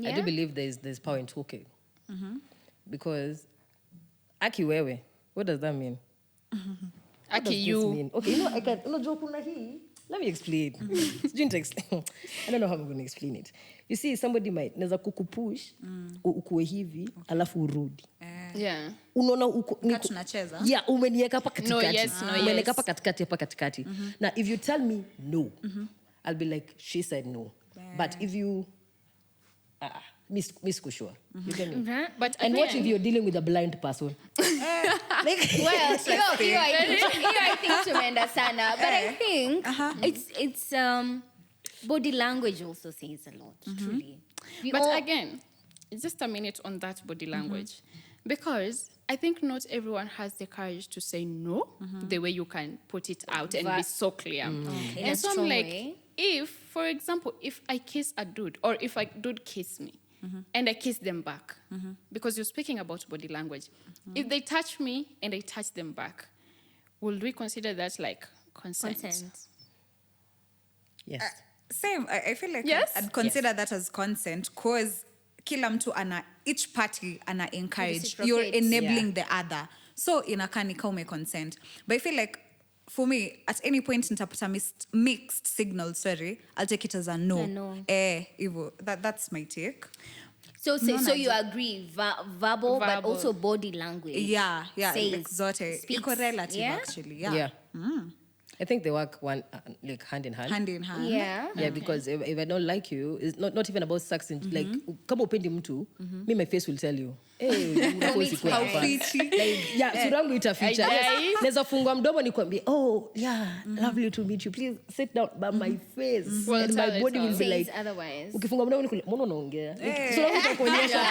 I do believe there's power in talking. Because aki wewe, what does that mean? Aki What does this you. mean? Okay, I can let me explain. I don't know how I'm going to explain it. You see, somebody might neza kukupush ukue hivi alafu urudi. Yeah. unaona tunacheza. yeah, umeniweka hapa katikati. No, yes, no, Umeniweka yes. hapa katikati hapa katikati. Now if you tell me no, I'll be like, she said no. But if you miss sure. You get me? But And what if again, you're dealing with a blind person? Like, Well, hiyo I think tumeenda sana. But I think it's body language also says a lot, truly. but again, just a minute on that body language. Because I think not everyone has the courage to say no the way you can put it out and be so clear. Okay, And that's so I'm strong like, way. if, for example, if I kiss a dude or if a dude kiss me and I kiss them back, because you're speaking about body language, if they touch me and I touch them back, will we consider that like consent? yes. Same. I feel like Yes? I'd consider that as consent because kila mtu each party encourage. You're Reciprocate. enabling the other. So inakaa ni kama consent. But I feel like for me, at any point nitapata mixed signal, I'll take it as a no. A no. Hivyo. That's my take. So you agree, verbal, but Verbal. also body language. Yeah, says, like zote. speaks. Iko relative Yeah? actually. Yeah. I think they work like hand in hand. Hand in hand. Yeah. Yeah, because if I don't like you, it's not even about sex. Like, kama upendi mtu, me, my face will tell you. Hey, unafaa How hapa. fitchy. Like, yeah, sura yangu itaficha. Yes. Naweza fungua mdomo nikwambie, oh, yeah, lovely to meet you. Please sit down. But my face Well, and tell my it body all. will be Says like, otherwise. ukifungua mdomo nikule, mbona unaongea? Sura yangu itakuonyesha.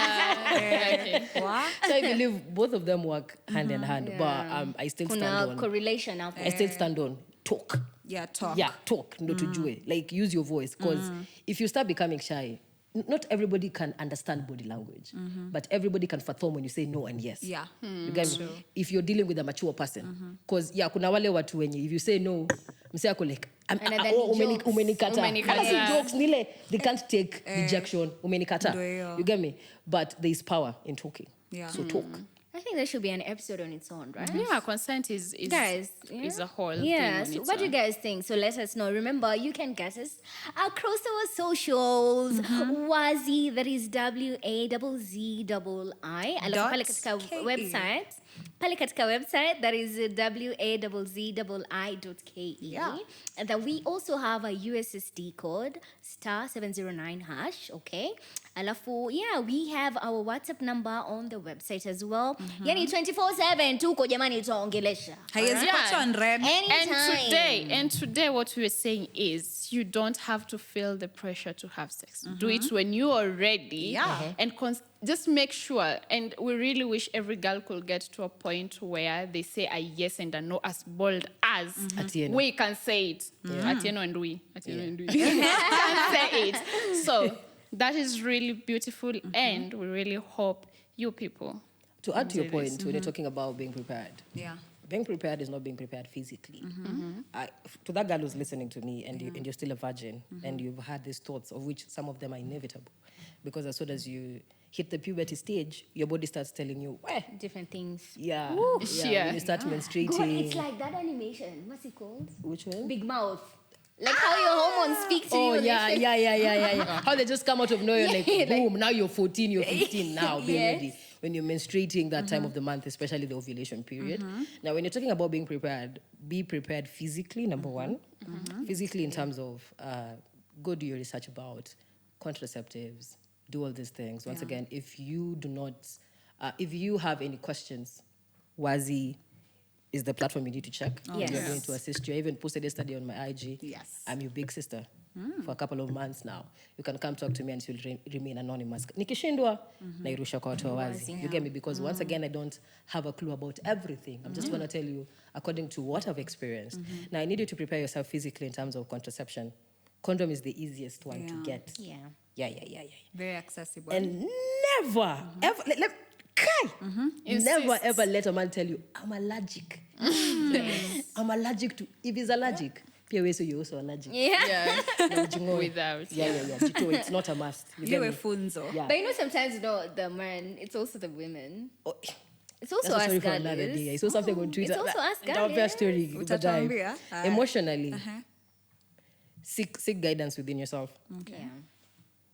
So I believe both of them work hand in hand. But I still stand Kuna on. correlation hapo. I still stand on talk. Yeah, talk. Yeah, talk, ndo tujue. Like, use your voice. Because if you start becoming shy, not everybody can understand body language. But everybody can fathom when you say no and yes. Yeah. You get me? If you're dealing with a mature person. Because, kuna wale watu wenye, if you say no, mse ako like, umenikata. Kama si jokes, nile, they can't take rejection. Umenikata. Ndio hiyo. You get me? But there is power in talking. Yeah. So talk. I think there should be an episode on its own, right? Yeah, consent is Guys, is a whole yeah. thing on So its what do you own. guys think? So let us know. Remember, you can get us across our socials. Wazzii, that is WAZZI. Alafu pale katika .ke. website. Pale katika website, that is wazzii.ke. Yeah. And then we also have a USSD code, *709#, okay? Alafu, yeah, we have our WhatsApp number on the website as well. Yani 24/7, tuko jamani tuongelesha. Haiwezi kuachwa on red. Anytime. And today what we were saying is you don't have to feel the pressure to have sex. Do it when you are ready. Yeah. And just make sure. And we really wish every girl could get to a point where they say a yes and a no as bold as Atieno. we can say it. Atieno and we. Atieno and we. can say it. So that is really beautiful. And we really hope you people. To add to your point, when you're talking about being prepared. Yeah. Being prepared is not being prepared physically. To that girl who's listening to me and you're still a virgin and you've had these thoughts of which some of them are inevitable. Because as soon as you hit the puberty stage, your body starts telling you, Different things. yeah, Yeah. when you start menstruating. God, it's like that animation. What's it called? Which one? Big Mouth. Like how your hormones speak to Oh, you. yeah. How they just come out of nowhere, like, boom, now you're 14, you're 15 now, be Yes. ready. When you're menstruating that time of the month, especially the ovulation period. Now, when you're talking about being prepared, be prepared physically, number one. Physically in terms of go do your research about contraceptives, do all these things. Once again, if you do not, if you have any questions, Wazzii is the platform you need to check. Yes. We're going to assist you. I even posted a study on my IG. Yes. I'm your big sister for a couple of months now. You can come talk to me and she'll remain anonymous. Nikishindwa, nairusha kwa watu wa Wazzii. You get me? Because once again, I don't have a clue about everything. I'm just going to tell you according to what I've experienced. Now, I need you to prepare yourself physically in terms of contraception. Condom is the easiest one to get. Yeah. Yeah. Very accessible. And never, ever, never ever let a man tell you, I'm allergic. I'm allergic to, if he's allergic, pia wewe you're also allergic. Yeah. Without. Yeah. Jito, it's not a must. You get Liwe me? funzo. Yeah. But you know, sometimes, you know, the man, it's also the women. Oh, It's also that's a us story for another girls. day. I saw something on Twitter. It's also us Nitawapea girls. story. Utatuambia? Emotionally, seek guidance within yourself. Yeah.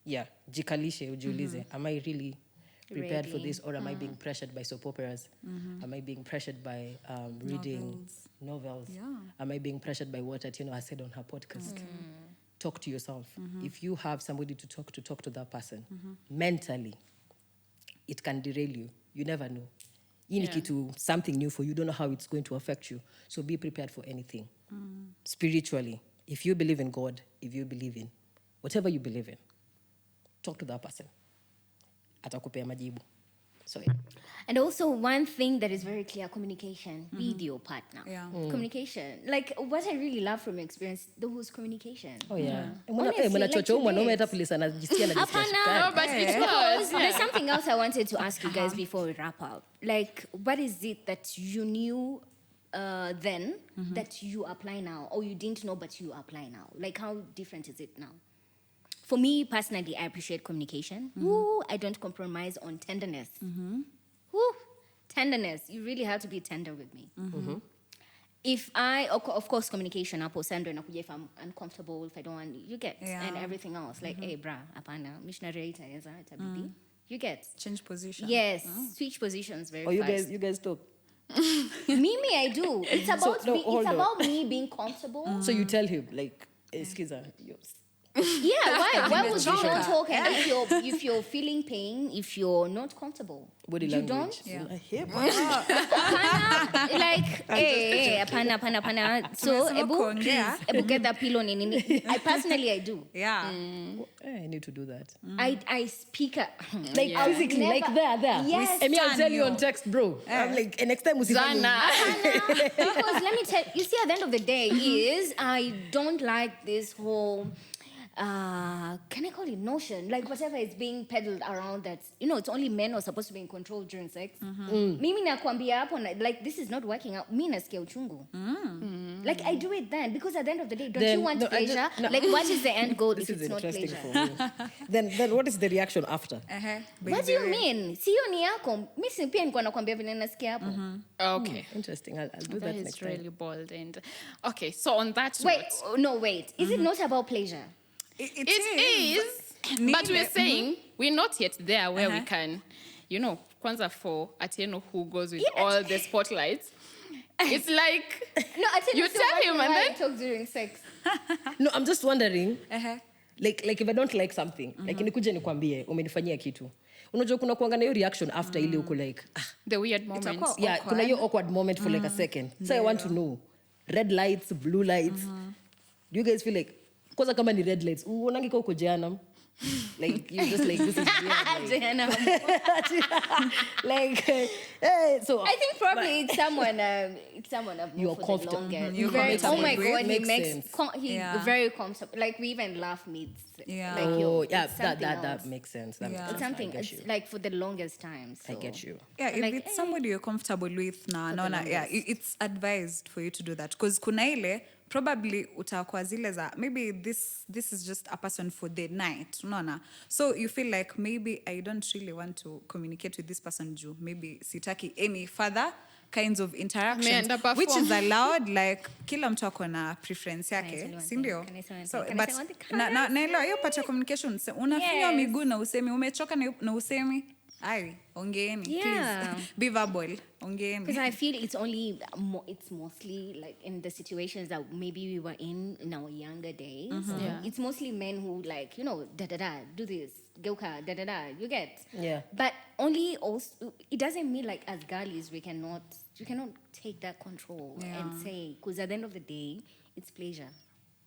Yeah, jikalishe, ujiulize. Am I really prepared for Ready. this, or am I being pressured by soap operas? Am I being pressured by reading novels? Yeah. Am I being pressured by what Atieno has said on her podcast? Talk to yourself. If you have somebody to talk to that person. Mentally, it can derail you. You never know. To something new for you, don't know how it's going to affect you. So be prepared for anything. Spiritually, if you believe in God, if you believe in whatever you believe in, talk to that person. Atakupea majibu. So yeah. And also one thing that is very clear, communication with your partner. Yeah. Communication. Like what I really love from your experience, those communication. Oh yeah. Honestly, like Mwanaume hata this. polisi anajisikia Hapana, No, but it because was. there's something else I wanted to ask you guys before we wrap up. Like, what is it that you knew then that you apply now, or you didn't know but you apply now? Like, how different is it now? For me personally, I appreciate communication. Woo, I don't compromise on tenderness. Woo, tenderness. You really have to be tender with me. If of course, communication, hapo sando inakuja if I'm uncomfortable, if I don't want, you get, and everything else. Like, hey, bra, apana, missionary itaweza, itabidi. You get. Change position. Yes, switch positions very Or fast. you guys talk. Mimi, I do. It's about hold on. about me being comfortable. So you tell him like, skiza, Yeah, why would you Nimechoka. not talk? And if you're feeling pain, if you're not comfortable, body you language. don't. Yeah. Like, hey, apana. So, Tumesema kuongea. ebu get that pillow nini. I personally, I do. Yeah. I need to do that. I speak Like physically, never- like there. Yes. I mean, I'll tell you Stand on text, bro. I'm like, next time we see Zana. Because let me tell you, see, at the end of the day, is I don't like this whole. Can I call it notion? Like whatever is being peddled around that, it's only men who are supposed to be in control during sex. Mimi nakwambia hapo, like this is not working out. Mimi nasikia uchungu. Like I do it then because at the end of the day, don't Then- you want no, I just- pleasure? no. Like what is the end goal This if is it's not interesting pleasure? for me. Then what is the reaction after? What do you mean? Sio ni yako. Mimi si pia nilikuwa nakwambia vile nasikia hapo. Okay. Interesting. I'll do That that is next really time. bold. And okay, so on that Wait, note, wait. Is it not about pleasure? it is, but we're saying we're not yet there where we can, kwanza for Atieno who goes with all the spotlights. It's like No, I tell You tell him and then- talk during sex. No, I'm just wondering. Like if I don't like something, like nikuje nikwambie umenifanyia kitu. Unajua kuna kuanga na hiyo reaction after ile uko like the weird moments. Itakuwa yeah, awkward. kuna hiyo awkward moment for like a second. So I want to know red lights, blue lights. Do you guys feel like kwanza kama ni red lights, uonangi kwa uko jehanamu? Like you just like this is weird. Like hey, so I think probably it's someone I've known You're for the comfortable. longest. You're Very, oh comfortable my with. god, he Makes makes sense. he's Yeah. very comfortable. Like we even laugh meets. Yeah. Like, oh yeah, it's that something else. that makes sense. That makes Yeah. sense. It's something. I get It's you. like for the longest time. So. I get you. Yeah, if Like, it's somebody you're comfortable with it's advised for you to do that because kuna ile probably utakuwa zile za maybe this is just a person for the night, unaona, so you feel like maybe I don't really want to communicate with this person juu maybe sitaki any further kinds of interactions, Ameenda perform. which is allowed. Like kila mtu ako na preference Can I tell yake, you one si ndio? thing? Can I say one So thing? Can I but say one thing? naelewa hiyo part ya communication, unafinywa Yes. miguu na usemi, umechoka na usemi, ai ongeeni, Yeah. please be verbal, ongeeni. Because I feel it's only it's mostly like in the situations that maybe we were in our younger days. Yeah. It's mostly men who like do this, geuka you get. Yeah. But only also it doesn't mean like as girlies we cannot take that control and say, because at the end of the day it's pleasure.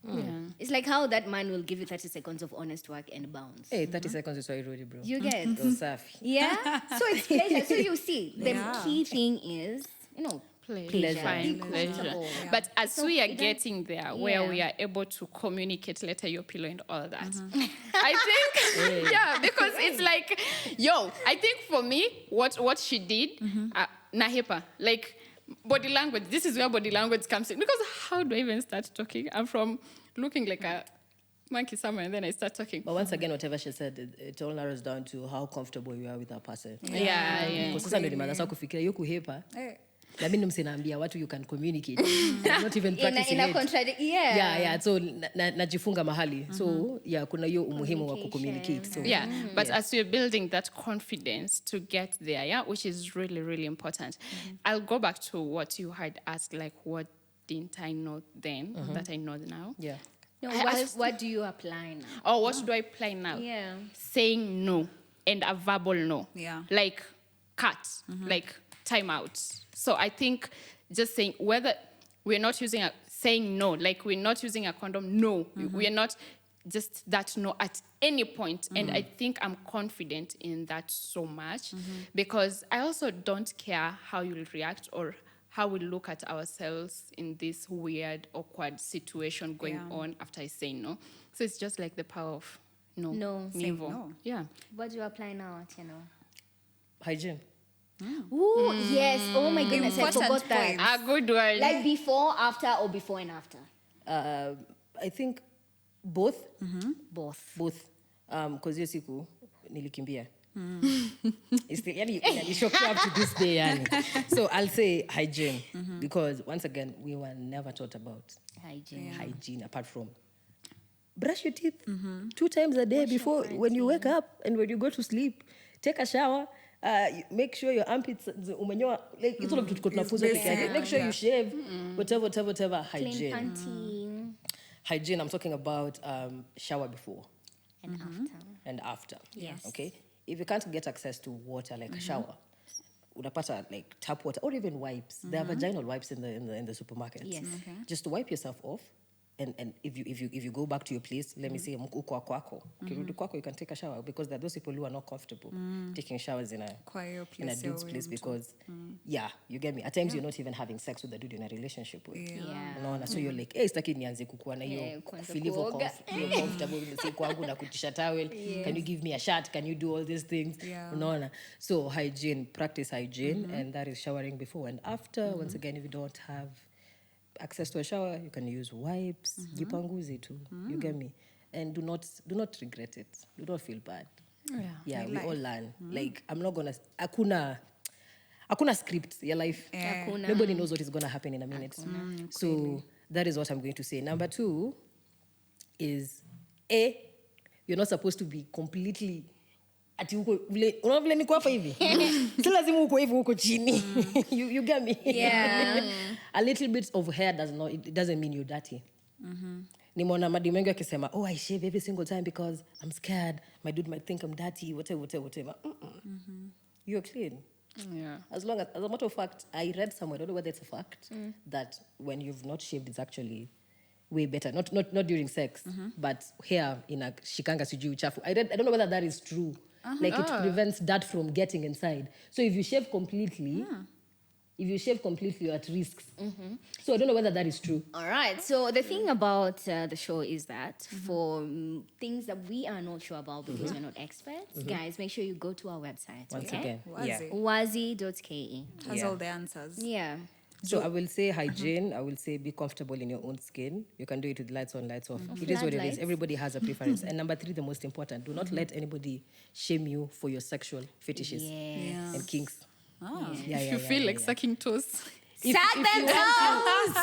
Yeah. It's like how that man will give you 30 seconds of honest work and bounce. Hey, 30 seconds is already, bro. You get. So safi. Yeah. So it's pleasure. So you see, the Yeah. key thing is, pleasure. Fine, Be pleasure. comfortable. But as So we are it does- getting there, where Yeah. we are able to communicate, letter your pillow and all that, I think, yeah, because it's like, I think for me, what she did, Nahepa, like body language. This is where body language comes in. Because how do I even start talking? I'm from looking like a monkey somewhere, and then I start talking. But once again, whatever she said, it all narrows down to how comfortable you are with that person. Yeah. Kwa sasa ndio nimeanza sasa kufikiria hiyo kuhepa. na mimi msinaambia watu you can communicate. Not even practicing in a it. contradict, Yeah, so najifunga mahali. So yeah, kuna hiyo umuhimu wa kucommunicate. So yeah, but as you're building that confidence to get there, yeah, which is really, really important. I'll go back to what you had asked, like, what didn't I know then that I know now? yeah. No, I what do you apply now? Oh, what do I apply now? Yeah. Saying no and a verbal no. Yeah. Like cut, like time out. So I think just saying whether we're not using saying no, like we're not using a condom, no. We're not just that no at any point. And I think I'm confident in that so much because I also don't care how you'll react or how we look at ourselves in this weird, awkward situation going on after I say no. So it's just like the power of no. No. Saying no. Yeah. What do you apply now, Atieno? Hygiene. Ooh, yes. Oh my goodness, I Important forgot that. point. A good one. Like before, after, or before and after? I think both. Both. Because hiyo siku nilikimbia. It's still, yani shock you up to this day. Yani. So I'll say hygiene because once again we were never taught about hygiene apart from brush your teeth 2 times a day before when you wake up and when you go to sleep. Take a shower. Make sure your armpits umenyoa, like it's all of tuko tunafunzwa peke yake. Make sure you shave, whatever hygiene. Clean panty. Hygiene, I'm talking about shower before And after. and after. Yes. Okay? If you can't get access to water like a shower, unapata like tap water or even wipes. There are vaginal wipes in the supermarkets. Yes. Okay. Just to wipe yourself off. And if you go back to your place, let me say uko kwako. Ukirudi kwako, you can take a shower because there are those people who are not comfortable taking showers in a dude's place because you get me. At times you're not even having sex with the dude in a relationship with. Yeah. So you're like, hey, sitaki nianze kukuwa na hiyo kwanza feel hivyo kuoga. you're comfortable with the kwangu na kutisha towel. Can you give me a shirt? Can you do all these things? Unaona. So hygiene, practice hygiene and that is showering before and after. Once again, if you don't have access to a shower, you can use wipes. Jipanguze too. You get me? And do not regret it. Do not feel bad. Yeah, we all learn. Like I'm not gonna akuna script your life. Nobody knows what is gonna happen in a minute. So that is what I'm going to say. Number 2 is you're not supposed to be completely ati uko vile niko hapa hivi. Si lazima uko hivi uko chini. You get me? Yeah. A little bit of hair it doesn't mean you're dirty. Nimeona mademu wengi akisema, I shave every single time because I'm scared my dude might think I'm dirty, whatever. You're clean. Yeah. As a matter of fact, I read somewhere, I don't know whether it's a fact, that when you've not shaved, it's actually way better. Not during sex, but hair in a shikanga sijui uchafu. I don't know whether that is true. Like it prevents dirt from getting inside. So if you shave completely, you're at risk. So I don't know whether that is true. All right. So the thing about the show is that for things that we are not sure about because we're not experts, guys, make sure you go to our website. Once okay? again. Wazzii. Wazzii.ke. Has all the answers. Yeah. So I will say hygiene. I will say be comfortable in your own skin. You can do it with lights on, lights off. It is what it is. Floodlights. Everybody has a preference. And number 3, the most important, do not let anybody shame you for your sexual fetishes and kinks. If you feel like sucking toes. Suck them toes!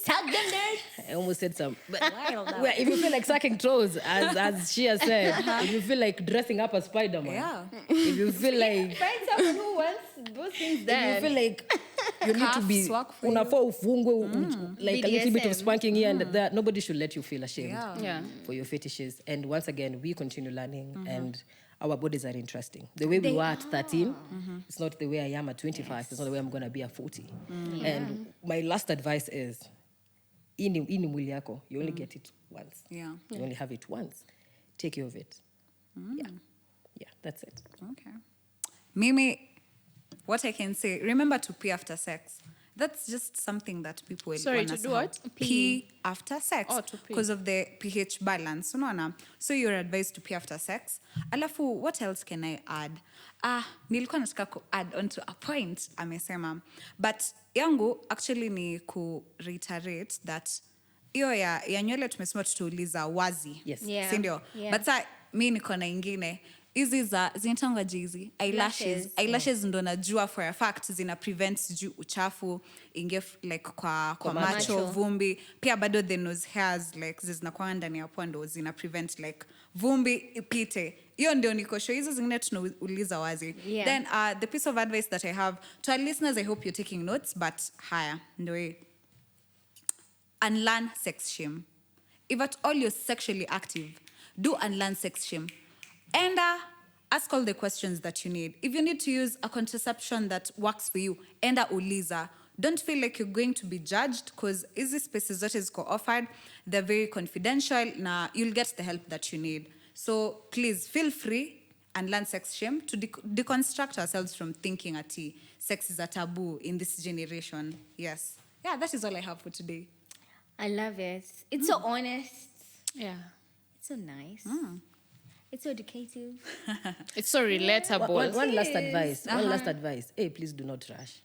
Suck them nerds! I almost said some. But well, if you feel like sucking toes, as she has said, if you feel like dressing up as Spider-Man, if you feel like... Find someone who wants those things then. If you feel like you need to be... Unafaa ufungwe, like a little bit of spanking here and there, nobody should let you feel ashamed for your fetishes. And once again, we continue learning and... Our bodies are interesting. The way we were at 13, it's not the way I am at 25. It's not the way I'm going to be at 40. And my last advice is, ini mwili yako, you only get it once. You only have it once. Take care of it. Yeah, that's it. Okay. Mimi, what I can say, remember to pee after sex. That's just something that people will Sorry, want to us do what? Pee after sex. Oh, to pee. Because of the pH balance. Unaona? So you're advised to pee after sex. Alafu, what else can I add? Nilikuwa nataka ku add onto a point, amesema. But yangu, actually ni ku reiterate that iyo ya nywele tumesema tutauliza Wazzii. Yes. Yeah. Sindio? Yeah. But sa, mi niko na ingine. hizi za zinatangwa jizi Lashes. eyelashes ndo najua for a fact zina prevent sijui uchafu inge like kwa macho vumbi pia bado the nose hairs like zinakuwa ndani ya pua ndo zina prevent like vumbi ipite hiyo ndio nikosho hizo zingine tunauliza wazi. Then the piece of advice that I have to our listeners, I hope you're taking notes, but haya ndio unlearn sex shame. If at all you're sexually active, do unlearn sex shame. And ask all the questions that you need. If you need to use a contraception that works for you, enda uliza. Don't feel like you're going to be judged because easy spaces that is co-offered, they're very confidential. Now you'll get the help that you need. So please feel free and learn sex shame to deconstruct ourselves from thinking sex is a taboo in this generation. Yes. Yeah, that is all I have for today. I love it. It's so honest. Yeah. It's so nice. It's so educative. It's so relatable. One last advice. One last advice. Hey, please do not rush.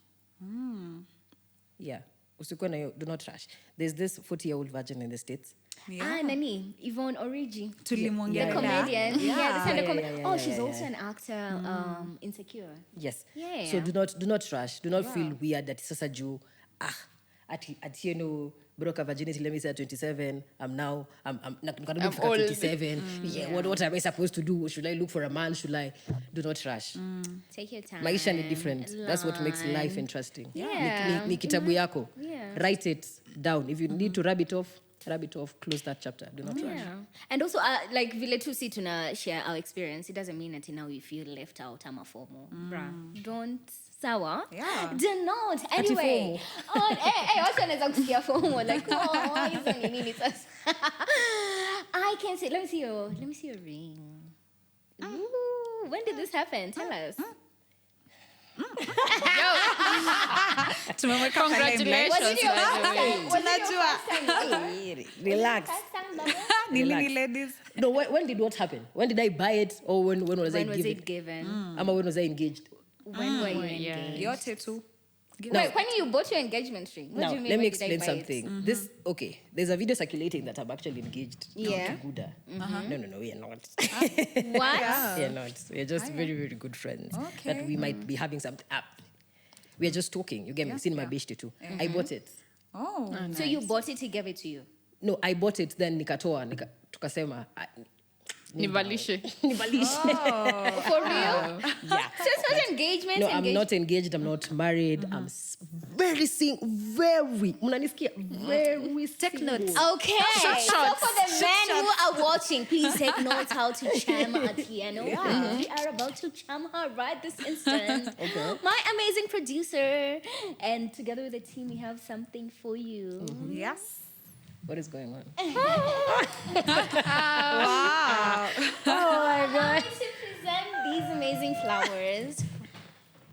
Yeah. Do not rush. There's this 40-year-old virgin in the States. Yeah. Nani? Yvonne Origi. The Tulimongelea. comedian. Yeah. She's also an actor. Insecure. Yes. Yeah. So do not rush. Do not feel weird that sasa juu Atieno broke a virginity. Let me say at 27. I'm not going for 27. Yeah. What am I supposed to do? Should I look for a man? Should I? Do not rush. Take your time. Maisha ni different. That's what makes life interesting. Yeah. Ni kitabu yako. Yeah. Write it down. If you need to rub it off, close that chapter. Do not rush. Yeah. And also, like, vile tu si tuna share our experience, it doesn't mean that now you feel left out ama FOMO. Don't. Sawa? Yeah. Do not. Anyway. Watu wanaweza kusikia FOMO. Like, hizo ni nini sasa? I can see. Let me see your ring. Ooh, when did this happen? Tell us. Tumemweka Congratulations, by the way. Tunajua. Relax. Ni nini ladies? No, when did what happen? When did I buy it, or when was I given? Ama when was I engaged? When were you engaged? Yote tu. Wait, when you bought your engagement ring? What do you mean? Let me when did I explain buy something. It? There's a video circulating that I'm actually engaged. Yeah. To Guda. No, we are not. What? We are not. We are just very, very good friends. Okay. That we might be having something up. We are just talking. You get me? Seen my beshte too. I bought it. Oh. Nice. So you bought it, he gave it to you? No, I bought it, then nikatoa, tukasema. Nivalishe. For real? Yeah. So it's not engagement? No, I'm not engaged. I'm not married. I'm very single. Very Take notes. Okay. So for the men who are watching, please take notes how to charm Atieno. We are about to charm her right this instant. Okay. My amazing producer. And together with the team, we have something for you. Yes. What is going on? Wow. Oh my God. To present these amazing flowers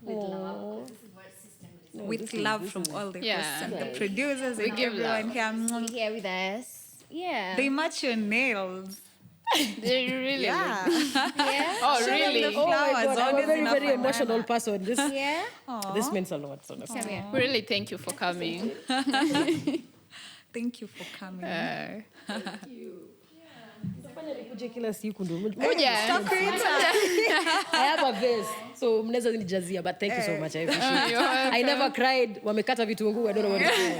with love. This is what sisterhood is. With love from all the hosts and the producers We and give everyone love. here. Here with us. Yeah. They match your nails. They really Yeah. Yeah. Oh, Show them really? the flowers. I'm a Always very, enough very for emotional one. person. Yeah. This means a lot, honestly. Come here. Really, thank you for coming. Thank you for coming. Kuja. I have a vase, so mnaweza nijazia, but thank you so much. I appreciate it. I never cried. Wamekata vitunguu. I don't know what to say.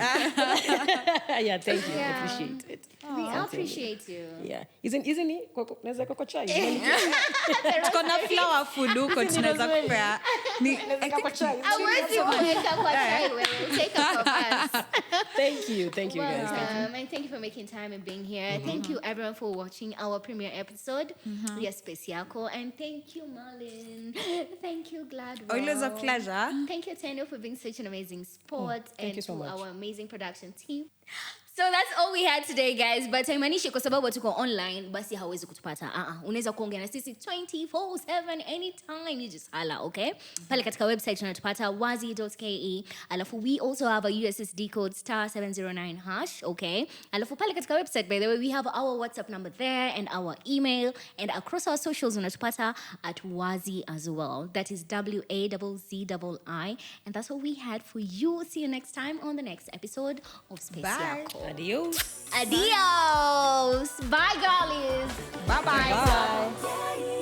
Yeah, thank you. I appreciate it. We appreciate you. Yeah. Isn't he? Naweza koko chai. Tuko na flower food huko tunaweza kupea. Hawezi kuweka kwa chai wewe. Take a for us. Thank you guys. Thank you. And thank you for making time and being here. Thank you everyone for watching our premiere episode. Yes, Space Yako. And thank you, Merlyne. Thank you, Gladwell. Always a pleasure. Thank you, Atieno, for being such an amazing sport. thank you so to much. our amazing production team. So that's all we had today, guys. But haimaanishi kwa sababu tuko online basi hawezi kutupata. Unaweza kuongea na sisi 24/7 anytime. You just holla, okay? Pale katika website tunatupata wazzii.ke. Alafu we also have a USSD code *709#, okay? Alafu pale katika website, by the way, we have our WhatsApp number there and our email, and across our socials unatupata at Wazzii as well. That is WAZZII. And that's what we had for you. See you next time on the next episode of Space Yako. Adios. Adios. Bye, girlies. Bye-bye. Bye.